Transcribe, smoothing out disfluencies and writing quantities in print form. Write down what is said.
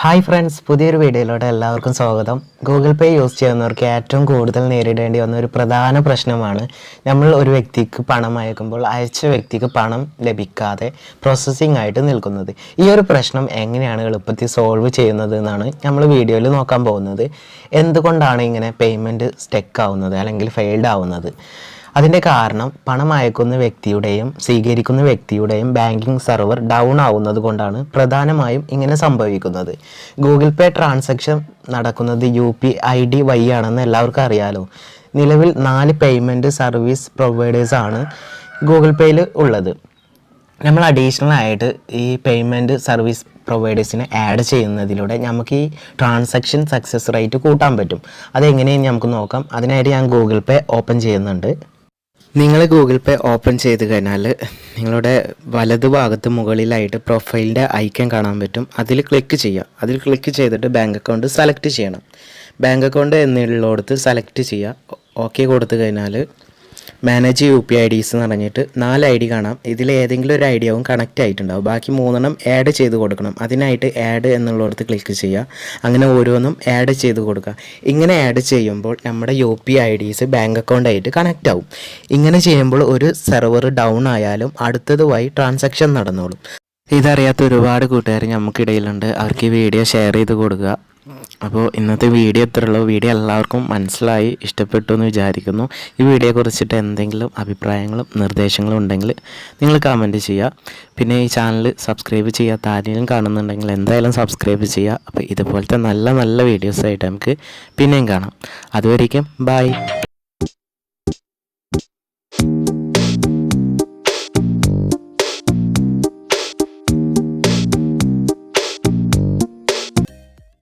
Hi friends, പുതിയൊരു വീഡിയോയിലോട്ട് എല്ലാവർക്കും സ്വാഗതം. ഗൂഗിൾ പേ യൂസ് ചെയ്യുന്നവർക്ക് ഏറ്റവും കൂടുതൽ നേരിടേണ്ടി വന്ന ഒരു പ്രധാന പ്രശ്നമാണ് നമ്മൾ ഒരു വ്യക്തിക്ക് പണം അയക്കുമ്പോൾ അയച്ച വ്യക്തിക്ക് പണം ലഭിക്കാതെ പ്രോസസ്സിംഗ് ആയിട്ട് നിൽക്കുന്നത്. ഈ ഒരു പ്രശ്നം എങ്ങനെയാണ് എളുപ്പത്തിൽ സോൾവ് ചെയ്യുന്നത് എന്നാണ് നമ്മൾ വീഡിയോയിൽ നോക്കാൻ പോകുന്നത്. എന്തുകൊണ്ടാണ് ഇങ്ങനെ പേയ്മെൻറ്റ് സ്റ്റക്ക് ആവുന്നത് അല്ലെങ്കിൽ ഫെയിൽഡ് ആവുന്നത്? അതിൻ്റെ കാരണം പണം അയക്കുന്ന വ്യക്തിയുടെയും സ്വീകരിക്കുന്ന വ്യക്തിയുടെയും ബാങ്കിങ് സെർവർ ഡൗൺ ആവുന്നത് കൊണ്ടാണ് പ്രധാനമായും ഇങ്ങനെ സംഭവിക്കുന്നത്. ഗൂഗിൾ പേ ട്രാൻസാക്ഷൻ നടക്കുന്നത് UPI ID വഴി ആണെന്ന് എല്ലാവർക്കും അറിയാലോ. നിലവിൽ 4 പേയ്മെൻറ്റ് സർവീസ് പ്രൊവൈഡേഴ്സാണ് ഗൂഗിൾ പേയിൽ ഉള്ളത്. നമ്മൾ അഡീഷണൽ ആയിട്ട് ഈ പേയ്മെൻറ്റ് സർവീസ് പ്രൊവൈഡേഴ്സിനെ ആഡ് ചെയ്യുന്നതിലൂടെ നമുക്ക് ഈ ട്രാൻസാക്ഷൻ സക്സസ് റേറ്റ് കൂട്ടാൻ പറ്റും. അതെങ്ങനെയെന്ന് നമുക്ക് നോക്കാം. അതിനായിട്ട് ഞാൻ ഗൂഗിൾ പേ ഓപ്പൺ ചെയ്യുന്നുണ്ട്. നിങ്ങൾ ഗൂഗിൾ പേ ഓപ്പൺ ചെയ്ത് കഴിഞ്ഞാൽ നിങ്ങളുടെ വലതുഭാഗത്ത് മുകളിലായിട്ട് പ്രൊഫൈലിൻ്റെ ഐക്കൺ കാണാൻ പറ്റും. അതിൽ ക്ലിക്ക് ചെയ്യുക. അതിൽ ക്ലിക്ക് ചെയ്തിട്ട് ബാങ്ക് അക്കൗണ്ട് സെലക്ട് ചെയ്യണം. ബാങ്ക് അക്കൗണ്ട് എന്നുള്ളിടത്ത് സെലക്ട് ചെയ്യുക. ഓക്കെ കൊടുത്തു കഴിഞ്ഞാൽ മാനേജ് UPI IDs എന്ന് പറഞ്ഞിട്ട് 4 ID കാണാം. ഇതിൽ ഏതെങ്കിലും ഒരു ID ആവും കണക്റ്റ് ആയിട്ടുണ്ടാവും. ബാക്കി 3 ആഡ് ചെയ്ത് കൊടുക്കണം. അതിനായിട്ട് ആഡ് എന്നുള്ളിടത്ത് ക്ലിക്ക് ചെയ്യുക. അങ്ങനെ ഓരോന്നും ആഡ് ചെയ്ത് കൊടുക്കുക. ഇങ്ങനെ ആഡ് ചെയ്യുമ്പോൾ നമ്മുടെ UPI IDs ബാങ്ക് അക്കൗണ്ട് ആയിട്ട് കണക്റ്റ് ആവും. ഇങ്ങനെ ചെയ്യുമ്പോൾ ഒരു സെർവർ ഡൗൺ ആയാലും അടുത്തതുമായി ട്രാൻസാക്ഷൻ നടന്നോളും. ഇതറിയാത്ത ഒരുപാട് കൂട്ടുകാർ നമുക്കിടയിലുണ്ട്. അവർക്ക് ഈ വീഡിയോ ഷെയർ ചെയ്ത് കൊടുക്കുക. അപ്പോൾ ഇന്നത്തെ വീഡിയോ ഇത്രയുള്ളൂ. വീഡിയോ എല്ലാവർക്കും മനസ്സിലായി, ഇഷ്ടപ്പെട്ടു എന്ന് വിചാരിക്കുന്നു. ഈ വീഡിയോയെക്കുറിച്ചിട്ട് എന്തെങ്കിലും അഭിപ്രായങ്ങളും നിർദ്ദേശങ്ങളും ഉണ്ടെങ്കിൽ നിങ്ങൾ കമൻറ്റ് ചെയ്യുക. പിന്നെ ഈ ചാനൽ സബ്സ്ക്രൈബ് ചെയ്യാത്ത ആരെങ്കിലും കാണുന്നുണ്ടെങ്കിൽ എന്തായാലും സബ്സ്ക്രൈബ് ചെയ്യുക. അപ്പോൾ ഇതുപോലത്തെ നല്ല നല്ല വീഡിയോസായിട്ട് നമുക്ക് പിന്നെയും കാണാം. അതുവരേക്കും ബൈ.